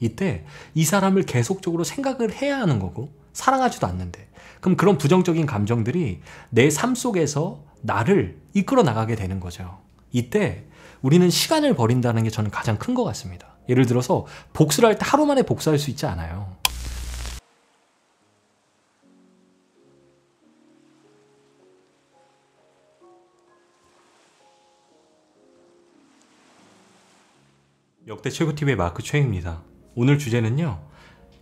이때 이 사람을 계속적으로 생각을 해야 하는 거고 사랑하지도 않는데, 그럼 그런 부정적인 감정들이 내 삶 속에서 나를 이끌어 나가게 되는 거죠. 이때 우리는 시간을 버린다는 게 저는 가장 큰 것 같습니다. 예를 들어서 복수를 할 때 하루 만에 복수할 수 있지 않아요. 역대 최고TV의 마크 최입니다. 오늘 주제는요,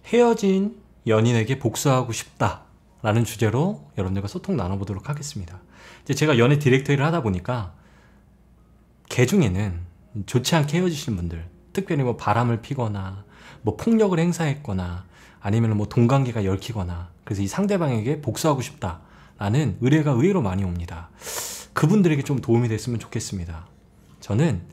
헤어진 연인에게 복수하고 싶다 라는 주제로 여러분들과 소통 나눠보도록 하겠습니다. 이제 제가 연애 디렉터를 하다 보니까 개 중에는 좋지 않게 헤어지신 분들, 특별히 뭐 바람을 피거나 뭐 폭력을 행사했거나 아니면 뭐 동관계가 얽히거나, 그래서 이 상대방에게 복수하고 싶다라는 의뢰가 의외로 많이 옵니다. 그분들에게 좀 도움이 됐으면 좋겠습니다. 저는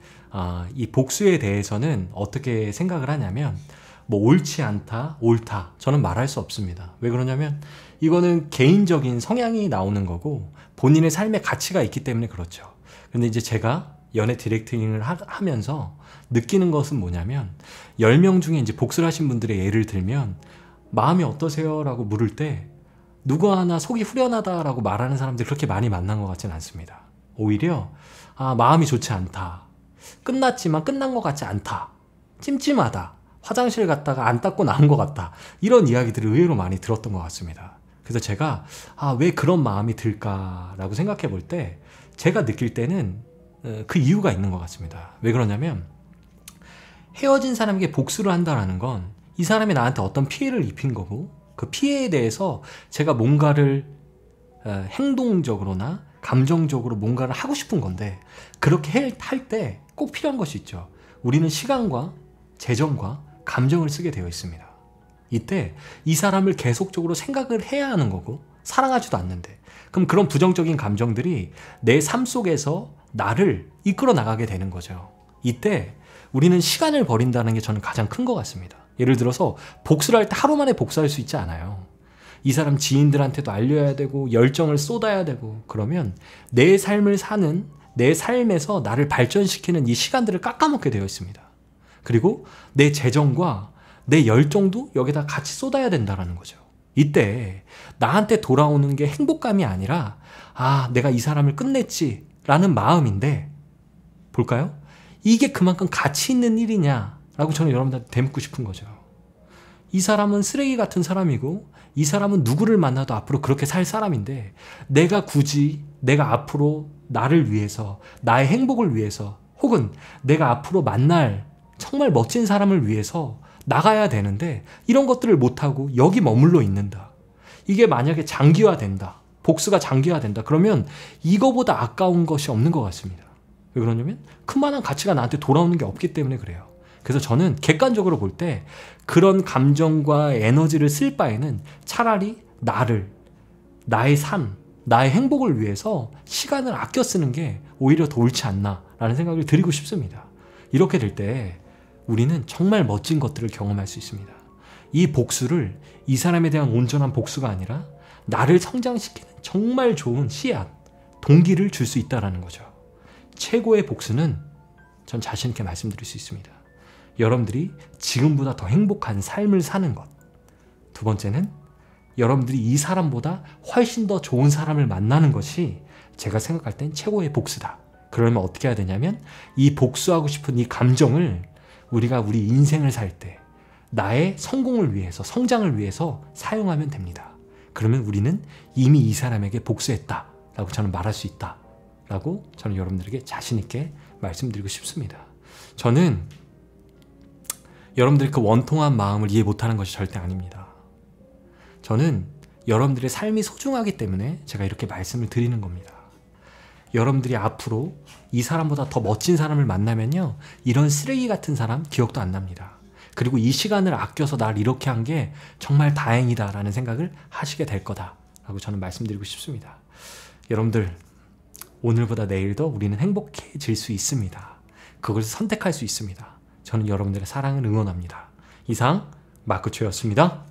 이 복수에 대해서는 어떻게 생각을 하냐면, 뭐 옳지 않다, 옳다, 저는 말할 수 없습니다. 왜 그러냐면 이거는 개인적인 성향이 나오는 거고 본인의 삶의 가치가 있기 때문에 그렇죠. 근데 이제 제가 연애 디렉팅을 하면서 느끼는 것은 뭐냐면, 10명 중에 이제 복수를 하신 분들의 예를 들면 마음이 어떠세요? 라고 물을 때 누구 하나 속이 후련하다 라고 말하는 사람들이 그렇게 많이 만난 것 같지는 않습니다. 오히려 마음이 좋지 않다, 끝났지만 끝난 것 같지 않다, 찜찜하다, 화장실 갔다가 안 닦고 나온 것 같다, 이런 이야기들을 의외로 많이 들었던 것 같습니다. 그래서 제가 왜 그런 마음이 들까라고 생각해 볼 때 제가 느낄 때는 그 이유가 있는 것 같습니다. 왜 그러냐면, 헤어진 사람에게 복수를 한다는 건 이 사람이 나한테 어떤 피해를 입힌 거고, 그 피해에 대해서 제가 뭔가를 행동적으로나 감정적으로 뭔가를 하고 싶은 건데, 그렇게 할 때 꼭 필요한 것이 있죠. 우리는 시간과 재정과 감정을 쓰게 되어 있습니다. 이때 이 사람을 계속적으로 생각을 해야 하는 거고 사랑하지도 않는데, 그럼 그런 부정적인 감정들이 내 삶 속에서 나를 이끌어 나가게 되는 거죠. 이때 우리는 시간을 버린다는 게 저는 가장 큰 것 같습니다. 예를 들어서 복수를 할 때 하루 만에 복수할 수 있지 않아요. 이 사람 지인들한테도 알려야 되고 열정을 쏟아야 되고, 그러면 내 삶을 사는, 내 삶에서 나를 발전시키는 이 시간들을 깎아먹게 되어 있습니다. 그리고 내 재정과 내 열정도 여기다 같이 쏟아야 된다는 거죠. 이때 나한테 돌아오는 게 행복감이 아니라 내가 이 사람을 끝냈지 라는 마음인데, 볼까요? 이게 그만큼 가치 있는 일이냐라고 저는 여러분들한테 되묻고 싶은 거죠. 이 사람은 쓰레기 같은 사람이고 이 사람은 누구를 만나도 앞으로 그렇게 살 사람인데, 내가 굳이 내가 앞으로 나를 위해서, 나의 행복을 위해서, 혹은 내가 앞으로 만날 정말 멋진 사람을 위해서 나가야 되는데 이런 것들을 못하고 여기 머물러 있는다. 이게 만약에 장기화된다, 복수가 장기화된다, 그러면 이거보다 아까운 것이 없는 것 같습니다. 왜 그러냐면 그만한 가치가 나한테 돌아오는 게 없기 때문에 그래요. 그래서 저는 객관적으로 볼 때 그런 감정과 에너지를 쓸 바에는 차라리 나를, 나의 삶, 나의 행복을 위해서 시간을 아껴 쓰는 게 오히려 더 옳지 않나 라는 생각을 드리고 싶습니다. 이렇게 될 때 우리는 정말 멋진 것들을 경험할 수 있습니다. 이 복수를 이 사람에 대한 온전한 복수가 아니라 나를 성장시키는 정말 좋은 씨앗, 동기를 줄 수 있다는 거죠. 최고의 복수는 전 자신 있게 말씀드릴 수 있습니다. 여러분들이 지금보다 더 행복한 삶을 사는 것. 두 번째는 여러분들이 이 사람보다 훨씬 더 좋은 사람을 만나는 것이 제가 생각할 땐 최고의 복수다. 그러면 어떻게 해야 되냐면, 이 복수하고 싶은 이 감정을 우리가 우리 인생을 살 때 나의 성공을 위해서, 성장을 위해서 사용하면 됩니다. 그러면 우리는 이미 이 사람에게 복수했다 라고 저는 말할 수 있다 라고 저는 여러분들에게 자신 있게 말씀드리고 싶습니다. 저는 여러분들의 그 원통한 마음을 이해 못하는 것이 절대 아닙니다. 저는 여러분들의 삶이 소중하기 때문에 제가 이렇게 말씀을 드리는 겁니다. 여러분들이 앞으로 이 사람보다 더 멋진 사람을 만나면요, 이런 쓰레기 같은 사람 기억도 안 납니다. 그리고 이 시간을 아껴서 날 이렇게 한 게 정말 다행이다 라는 생각을 하시게 될 거다 라고 저는 말씀드리고 싶습니다. 여러분들, 오늘보다 내일도 우리는 행복해질 수 있습니다. 그걸 선택할 수 있습니다. 저는 여러분들의 사랑을 응원합니다. 이상 마크 최였습니다.